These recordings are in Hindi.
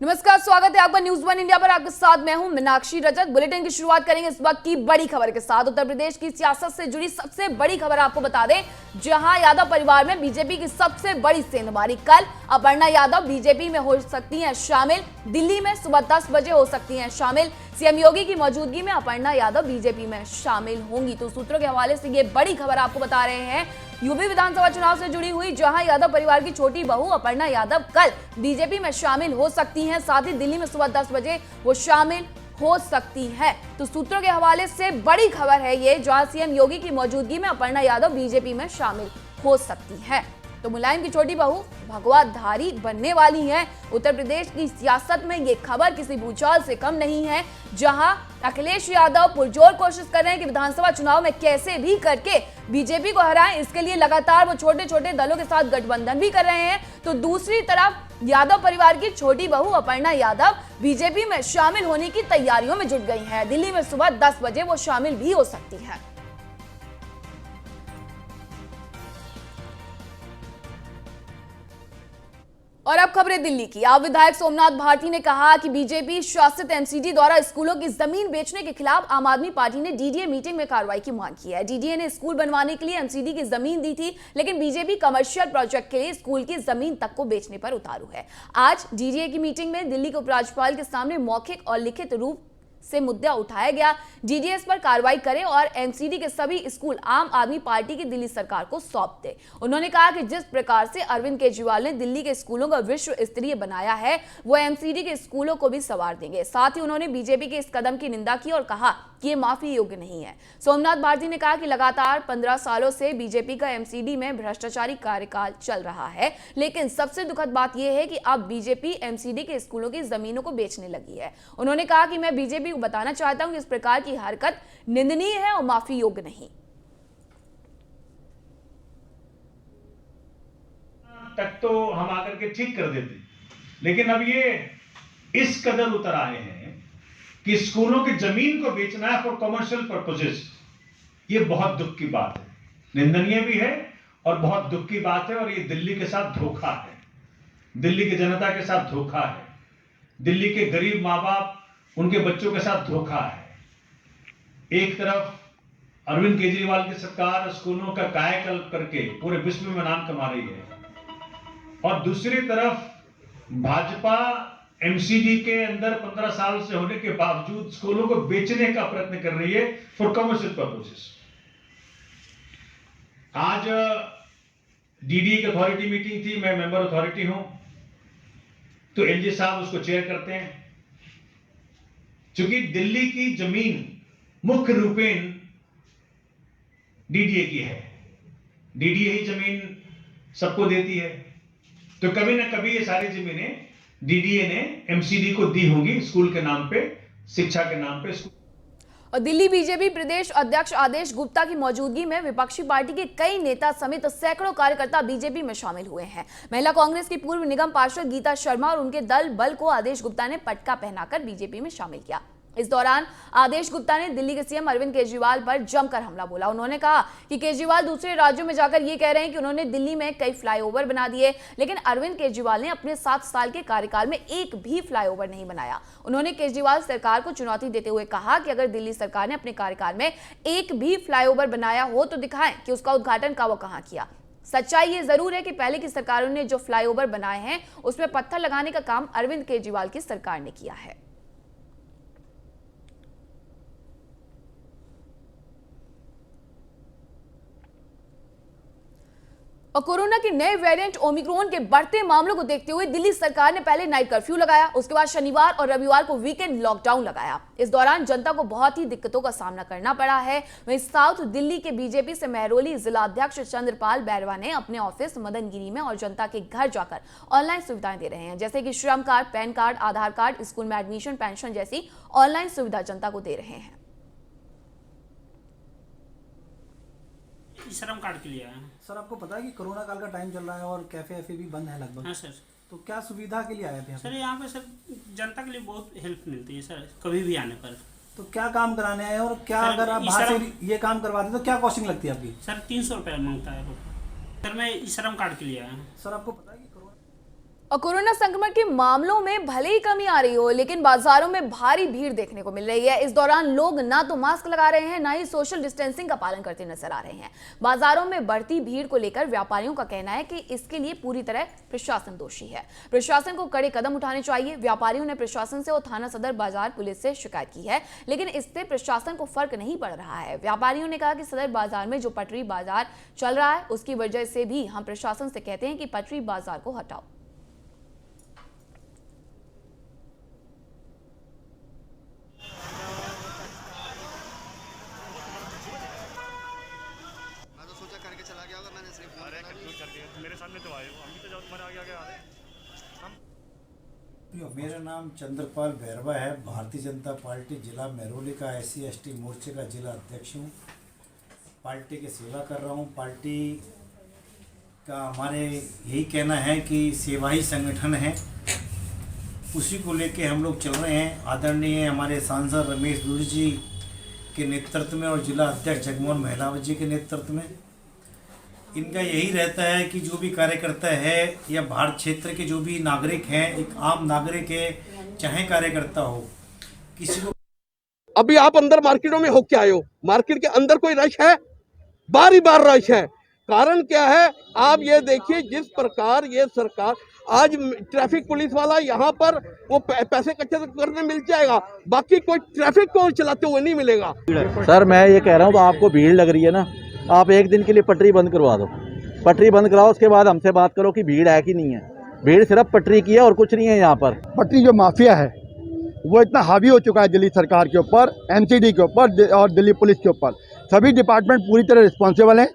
नमस्कार, स्वागत है आपका न्यूज वन इंडिया पर। आपके साथ मैं हूं मीनाक्षी रजक। बुलेटिन की शुरुआत करेंगे इस वक्त की बड़ी खबर के साथ। उत्तर प्रदेश की सियासत से जुड़ी सबसे बड़ी खबर आपको बता दें, जहां यादव परिवार में बीजेपी की सबसे बड़ी सेंधमारी। कल अपर्णा यादव बीजेपी में हो सकती हैं शामिल। दिल्ली में सुबह 10 बजे हो सकती हैं शामिल। सीएम योगी की मौजूदगी में अपर्णा यादव बीजेपी में शामिल होंगी। तो सूत्रों के हवाले से ये बड़ी खबर आपको बता रहे हैं यूपी विधानसभा चुनाव से जुड़ी हुई, जहां यादव परिवार की छोटी बहू अपर्णा यादव कल बीजेपी में शामिल हो सकती हैं। साथ ही दिल्ली में सुबह 10 बजे वो शामिल हो सकती हैं। तो सूत्रों के हवाले से बड़ी खबर है ये, जहां सीएम योगी की मौजूदगी में अपर्णा यादव बीजेपी में शामिल हो सकती है। तो मुलायम की छोटी बहू भगवाधारी बनने वाली है। उत्तर प्रदेश की सियासत में ये खबर किसी भूचाल से कम नहीं है, जहां अखिलेश यादव पुरजोर कोशिश कर रहे हैं कि विधानसभा चुनाव में कैसे भी करके बीजेपी को हराएं। इसके लिए लगातार वो छोटे छोटे दलों के साथ गठबंधन भी कर रहे हैं। तो दूसरी तरफ यादव परिवार की छोटी बहू अपर्णा यादव बीजेपी में शामिल होने की तैयारियों में जुट गई है। दिल्ली में सुबह 10 बजे वो शामिल भी हो सकती है। और अब खबरें दिल्ली की। आप विधायक सोमनाथ भारती ने कहा कि बीजेपी शासित एमसीडी द्वारा स्कूलों की जमीन बेचने के खिलाफ आम आदमी पार्टी ने डीडीए मीटिंग में कार्रवाई की मांग की है। डीडीए ने स्कूल बनवाने के लिए एमसीडी की जमीन दी थी, लेकिन बीजेपी कमर्शियल प्रोजेक्ट के लिए स्कूल की जमीन तक को बेचने पर उतारू है। आज डीडीए की मीटिंग में दिल्ली के उपराज्यपाल के सामने मौखिक और लिखित रूप से मुद्दा उठाया गया। डीडीएस पर कार्रवाई करें और एमसीडी के सभी स्कूल आम आदमी पार्टी की दिल्ली सरकार को सौंप दे। उन्होंने कहा कि जिस प्रकार से अरविंद केजरीवाल ने दिल्ली के स्कूलों को विश्व स्तरीय बनाया है, वो एमसीडी के स्कूलों को भी संवार देंगे। साथ ही उन्होंने बीजेपी के इस कदम की निंदा की और कहा कि ये माफी योग्य नहीं है। सोमनाथ भारती ने कहा कि लगातार 15 सालों से बीजेपी का एमसीडी में भ्रष्टाचारी कार्यकाल चल रहा है, लेकिन सबसे दुखद बात यह है कि अब बीजेपी एमसीडी के स्कूलों की जमीनों को बेचने लगी है। उन्होंने कहा कि मैं बीजेपी को बताना चाहता हूं कि इस प्रकार की हरकत निंदनीय है और माफी योग्य नहीं। तक तो हम आकर के ठीक कर देते, लेकिन अब ये इस कदर उतर आए हैं कि स्कूलों की जमीन को बेचना है फॉर कमर्शियल पर्पसेस। ये बहुत दुख की बात है, निंदनीय भी है और बहुत दुख की बात है। और ये दिल्ली के साथ धोखा है, दिल्ली की जनता के साथ धोखा है, दिल्ली के गरीब माँ बाप उनके बच्चों के साथ धोखा है। एक तरफ अरविंद केजरीवाल की सरकार स्कूलों का कायाकल्प करके पूरे विश्व में नाम कमा रही है, और दूसरी तरफ भाजपा एमसीडी के अंदर 15 साल से होने के बावजूद स्कूलों को बेचने का प्रयत्न कर रही है फॉर कमर्शियल पर्पसेस। आज डीडीए की अथॉरिटी मीटिंग थी, मैं मेंबर अथॉरिटी हूं, तो एलजी साहब उसको चेयर करते हैं। क्योंकि दिल्ली की जमीन मुख्य रूपेण डीडीए की है, डीडीए ही जमीन सबको देती है, तो कभी ना कभी ये सारी जमीनें डीडीए ने एमसीडी को दी होंगी स्कूल के नाम पे, शिक्षा के नाम पे। और दिल्ली बीजेपी प्रदेश अध्यक्ष आदेश गुप्ता की मौजूदगी में विपक्षी पार्टी के कई नेता समेत सैकड़ों कार्यकर्ता बीजेपी में शामिल हुए हैं। महिला कांग्रेस की पूर्व निगम पार्षद गीता शर्मा और उनके दल बल को आदेश गुप्ता ने पटका पहनाकर बीजेपी में शामिल किया। इस दौरान आदेश गुप्ता ने दिल्ली के सीएम अरविंद केजरीवाल पर जमकर हमला बोला। उन्होंने कहा कि केजरीवाल दूसरे राज्यों में जाकर ये कह रहे हैं कि उन्होंने दिल्ली में कई फ्लाईओवर बना दिए, लेकिन अरविंद केजरीवाल ने अपने 7 साल के कार्यकाल में एक भी फ्लाईओवर नहीं बनाया। उन्होंने केजरीवाल सरकार को चुनौती देते हुए कहा कि अगर दिल्ली सरकार ने अपने कार्यकाल में एक भी फ्लाईओवर बनाया हो तो दिखाएं कि उसका उद्घाटन कब और कहां किया। सच्चाई ये जरूर है कि पहले की सरकारों ने जो फ्लाईओवर बनाए हैं उसमें पत्थर लगाने का काम अरविंद केजरीवाल की सरकार ने किया है। और कोरोना के नए वेरिएंट ओमिक्रॉन के बढ़ते मामलों को देखते हुए दिल्ली सरकार ने पहले नाइट कर्फ्यू लगाया, उसके बाद शनिवार और रविवार को वीकेंड लॉकडाउन लगाया। इस दौरान जनता को बहुत ही दिक्कतों का सामना करना पड़ा है। वहीं साउथ दिल्ली के बीजेपी से महरौली जिलाध्यक्ष चंद्रपाल बैरवा ने अपने ऑफिस मदनगिरी में और जनता के घर जाकर ऑनलाइन सुविधाएं दे रहे हैं, जैसे कि श्रम कार्ड, पैन कार्ड, आधार कार्ड, स्कूल में एडमिशन, पेंशन जैसी ऑनलाइन सुविधा जनता को दे रहे हैं। श्रम कार्ड के लिए आया। सर, आपको पता है कि कोरोना काल का टाइम चल रहा है और कैफे वैफे भी बंद है लगभग। हाँ सर। तो क्या सुविधा के लिए आए थे सर यहाँ पे सर जनता के लिए बहुत हेल्प मिलती है सर, कभी भी आने पर। तो क्या काम कराने आए और क्या सर, अगर आप बाहर से ये काम करवाते तो क्या कॉस्टिंग लगती है आपकी? सर 300 रुपये मांगता है वो। सर मैं श्रम कार्ड के लिए आया। सर आपको पता है कि कोरोना और कोरोना संक्रमण के मामलों में भले ही कमी आ रही हो, लेकिन बाजारों में भारी भीड़ देखने को मिल रही है। इस दौरान लोग ना तो मास्क लगा रहे हैं, ना ही सोशल डिस्टेंसिंग का पालन करते नजर आ रहे हैं। बाजारों में बढ़ती भीड़ को लेकर व्यापारियों का कहना है कि इसके लिए पूरी तरह प्रशासन दोषी है। प्रशासन को कड़े कदम उठाने चाहिए। व्यापारियों ने प्रशासन से और थाना सदर बाजार पुलिस से शिकायत की है, लेकिन इससे प्रशासन को फर्क नहीं पड़ रहा है। व्यापारियों ने कहा कि सदर बाजार में जो पटरी बाजार चल रहा है, उसकी वजह से भी हम प्रशासन से कहते हैं कि पटरी बाजार को हटाओ। मेरा नाम चंद्रपाल भैरवा है। भारतीय जनता पार्टी जिला महरौली का SC/ST मोर्चे का जिला अध्यक्ष हूँ। पार्टी की सेवा कर रहा हूँ। पार्टी का हमारे यही कहना है कि सेवा ही संगठन है, उसी को लेके हम लोग चल रहे हैं। आदरणीय हमारे सांसद रमेश दूर जी के नेतृत्व में और जिला अध्यक्ष जगमोहन महिलावत जी के नेतृत्व में इनका यही रहता है कि जो भी कार्यकर्ता है या भारत क्षेत्र के जो भी नागरिक हैं, एक आम नागरिक है, चाहे कार्यकर्ता हो, किसी को अभी आप अंदर मार्केटों में होके आए हो, मार्केट के अंदर कोई रश है? बारी बार रश है। कारण क्या है? आप ये देखिए, जिस प्रकार ये सरकार आज ट्रैफिक पुलिस वाला यहाँ पर वो पैसे इकट्ठे करने मिल जाएगा, बाकी कोई ट्रैफिक को चलाते हुए नहीं मिलेगा। सर मैं ये कह रहा हूँ, तो आपको भीड़ लग रही है ना, आप एक दिन के लिए पटरी बंद करवा दो। पटरी बंद कराओ, उसके बाद हमसे बात करो कि भीड़ है कि नहीं है। भीड़ सिर्फ पटरी की है और कुछ नहीं है यहाँ पर। पटरी जो माफिया है वो इतना हावी हो चुका है दिल्ली सरकार के ऊपर, MCD के ऊपर और दिल्ली पुलिस के ऊपर। सभी डिपार्टमेंट पूरी तरह रिस्पॉन्सिबल हैं।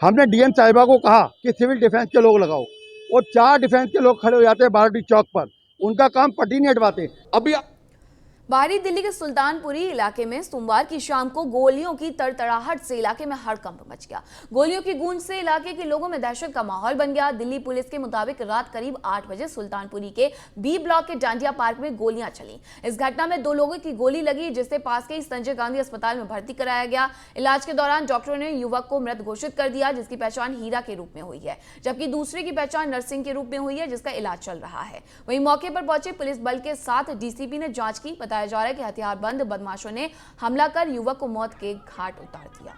हमने DM साहिबा को कहा कि सिविल डिफेंस के लोग लगाओ, और 4 डिफेंस के लोग खड़े हो जाते हैं बाराटी चौक पर, उनका काम पटरी नहीं हटवाते। अभी बाहरी दिल्ली के सुल्तानपुरी इलाके में सोमवार की शाम को गोलियों की तड़तड़ाहट से इलाके में हड़कंप मच गया। गोलियों की गूंज से इलाके के लोगों में दहशत का माहौल बन गया। दिल्ली पुलिस के मुताबिक रात करीब 8 बजे सुल्तानपुरी के B ब्लॉक के डांडिया पार्क में गोलियां चली। इस घटना में 2 लोगों की गोली लगी, जिससे पास के संजय गांधी अस्पताल में भर्ती कराया गया। इलाज के दौरान डॉक्टरों ने युवक को मृत घोषित कर दिया, जिसकी पहचान हीरा के रूप में हुई है, जबकि दूसरे की पहचान नरसिंह के रूप में हुई है, जिसका इलाज चल रहा है। वहीं मौके पर पहुंचे पुलिस बल के साथ DCP ने जांच की। बताया जा रहा है कि हथियारबंद बदमाशों ने हमला कर युवक को मौत के घाट उतार दिया।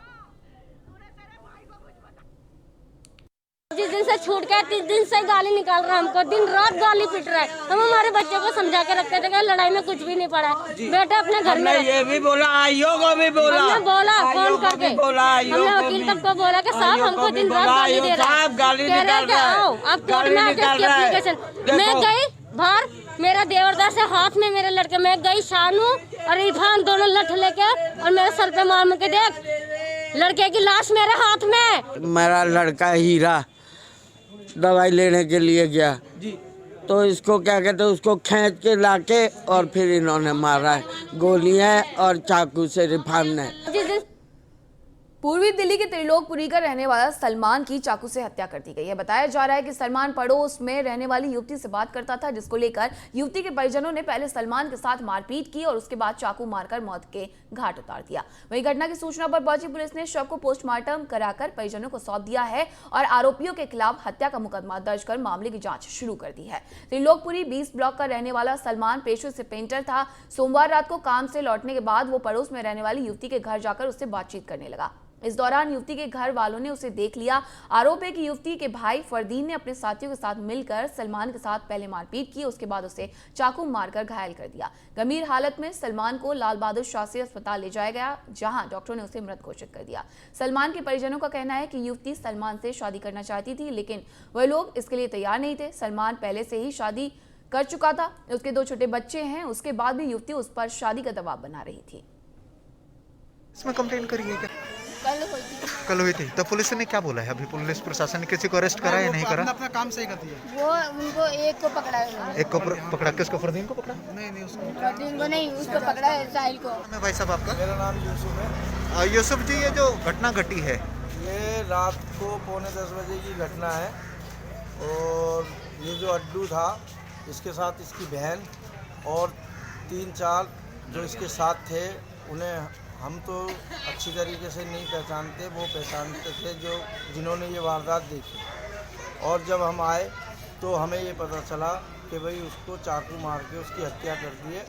जिस दिन से छूट गया 30 दिन से गाली निकाल रहा है, हमको दिन रात गाली पीट रहा है। हम हमारे बच्चे को समझा के रखते थे कि लड़ाई में कुछ भी नहीं पड़ा है, बेटा अपने घर में। ये भी बोला, आईओ को भी बोला, हमने बोला फोन करके, हमने वकील तक को बोला कि साहब हमको दिन रात गाली दे रहा है, कह रहे कि आओ आप कोर्ट में आके इसकी एप्लीकेशन। मैं गई बाहर, मेरा देवरदास है हाथ में मेरे लड़के, मैं गई शानू और इरफान दोनों लठ लेके, और मेरे सर पे मार के देख लड़के की लाश मेरे हाथ में। मेरा लड़का हीरा दवाई लेने के लिए गया जी, तो इसको क्या कहते हैं, उसको खींच के लाके और फिर इन्होंने मारा है गोलियां और चाकू से इरफान ने। पूर्वी दिल्ली के त्रिलोकपुरी का रहने वाला सलमान की चाकू से हत्या कर दी गई है। बताया जा रहा है कि सलमान पड़ोस में रहने वाली युवती से बात करता था, जिसको लेकर युवती के परिजनों ने पहले सलमान के साथ मारपीट की और उसके बाद चाकू मारकर मौत के घाट उतार दिया। वहीं घटना की सूचना पर पहुंची पुलिस ने शव को पोस्टमार्टम कराकर परिजनों को सौंप दिया है और आरोपियों के खिलाफ हत्या का मुकदमा दर्ज कर मामले की जांच शुरू कर दी है। त्रिलोकपुरी 20 ब्लॉक का रहने वाला सलमान पेशे से पेंटर था। सोमवार रात को काम से लौटने के बाद वो पड़ोस में रहने वाली युवती के घर जाकर उससे बातचीत करने लगा। इस दौरान युवती के घर वालों ने उसे देख लिया। आरोप है कि युवती के भाई फरदीन ने अपने साथियों के साथ मिलकर सलमान के साथ पहले मारपीट की, उसके बाद उसे चाकू मारकर घायल कर दिया। गंभीर हालत में सलमान को लाल बहादुर शास्त्री अस्पताल ले जाया गया, जहां डॉक्टरों ने उसे मृत घोषित कर दिया। सलमान के परिजनों का कहना है कि युवती सलमान से शादी करना चाहती थी, लेकिन वह लोग इसके लिए तैयार नहीं थे। सलमान पहले से ही शादी कर चुका था, उसके 2 छोटे बच्चे हैं। उसके बाद भी युवती उस पर शादी का दबाव बना रही थी। इसमें कंप्लेंट करी है क्या? कल हुई थी। तो पुलिस ने क्या बोला है? अभी पुलिस प्रशासन ने किसी को अरेस्ट करा या नहीं करा? अपना काम सही करती है। वो उनको एक को पकड़ा है। एक को पकड़ा, किसको? फरदीन को पकड़ा? नहीं उसको फरदीन को नहीं, उसको पकड़ा है साहिल को। मैं भाई साहब आपका? मेरा नाम यूसुफ है। यूसुफ जी, ये जो घटना घटी है, ये रात को 9:45 बजे की घटना है, और ये जो अड्डू था इसके साथ इसकी बहन और 3-4 जो इसके साथ थे, उन्हें हम तो अच्छी तरीके से नहीं पहचानते, वो पहचानते थे जो जिन्होंने ये वारदात देखी। और जब हम आए तो हमें ये पता चला कि भाई उसको चाकू मार के उसकी हत्या कर दी है।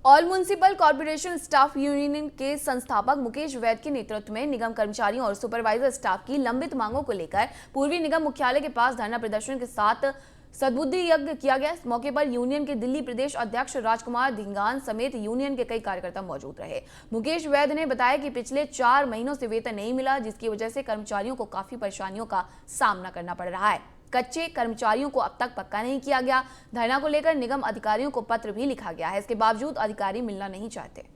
All municipal corporation staff union के संस्थापक मुकेश वैद के नेतृत्व में निगम कर्मचारियों और सुपरवाइजर स्टाफ की लंबित मांगों को लेकर पूर्वी निगम मुख्यालय के पास धरना प्रदर्शन के साथ सद्बुद्धि यज्ञ किया गया। इस मौके पर यूनियन के दिल्ली प्रदेश अध्यक्ष राजकुमार धिंगान समेत यूनियन के कई कार्यकर्ता मौजूद रहे। मुकेश वैद ने बताया कि पिछले 4 महीनों से वेतन नहीं मिला, जिसकी वजह से कर्मचारियों को काफी परेशानियों का सामना करना पड़ रहा है। कच्चे कर्मचारियों को अब तक पक्का नहीं किया गया। धरना को लेकर निगम अधिकारियों को पत्र भी लिखा गया है। इसके बावजूद अधिकारी मिलना नहीं चाहते।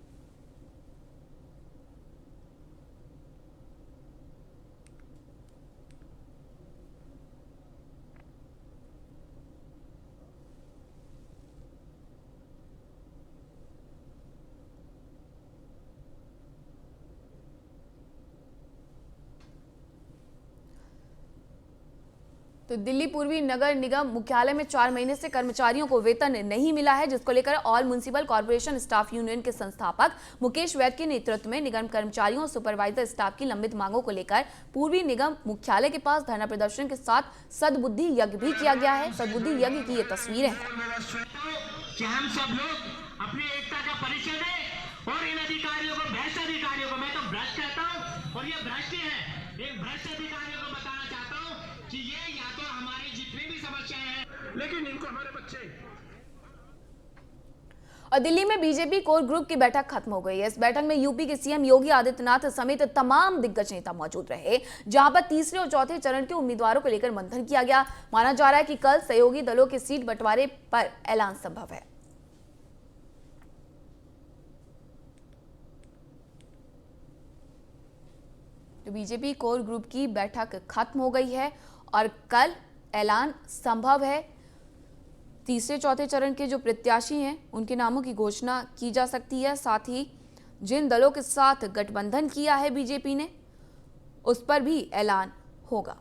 तो दिल्ली पूर्वी नगर निगम मुख्यालय में 4 महीने से कर्मचारियों को वेतन नहीं मिला है, जिसको लेकर all municipal corporation staff union के संस्थापक मुकेश वैद के नेतृत्व में निगम कर्मचारियों और सुपरवाइजर स्टाफ की लंबित मांगों को लेकर पूर्वी निगम मुख्यालय के पास धरना प्रदर्शन के साथ सद्बुद्धि यज्ञ भी किया गया है। सद्बुद्धि यज्ञ की ये तस्वीरें हैं। कि हम सब लोग अपनी एकता का परिचय दें और इन अधिकारियों को, भ्रष्ट अधिकारियों को, मैं तो भ्रष्ट कहता हूँ और ये भ्रष्ट है, एक भ्रष्ट अधिकारियों को बताना चाहता हूँ कि ये या तो हमारी जितनी भी समस्याएं हैं, लेकिन इनको हमारे बच्चे। और दिल्ली में बीजेपी कोर ग्रुप की बैठक खत्म हो गई है। इस बैठक में यूपी के सीएम योगी आदित्यनाथ समेत तमाम दिग्गज नेता मौजूद रहे, जहां पर तीसरे और चौथे चरण के उम्मीदवारों को लेकर मंथन किया गया। माना जा रहा है कि कल सहयोगी दलों के सीट बंटवारे पर ऐलान संभव है। तो बीजेपी कोर ग्रुप की बैठक खत्म हो गई है और कल ऐलान संभव है। तीसरे चौथे चरण के जो प्रत्याशी हैं उनके नामों की घोषणा की जा सकती है। साथ ही जिन दलों के साथ गठबंधन किया है बीजेपी ने, उस पर भी ऐलान होगा।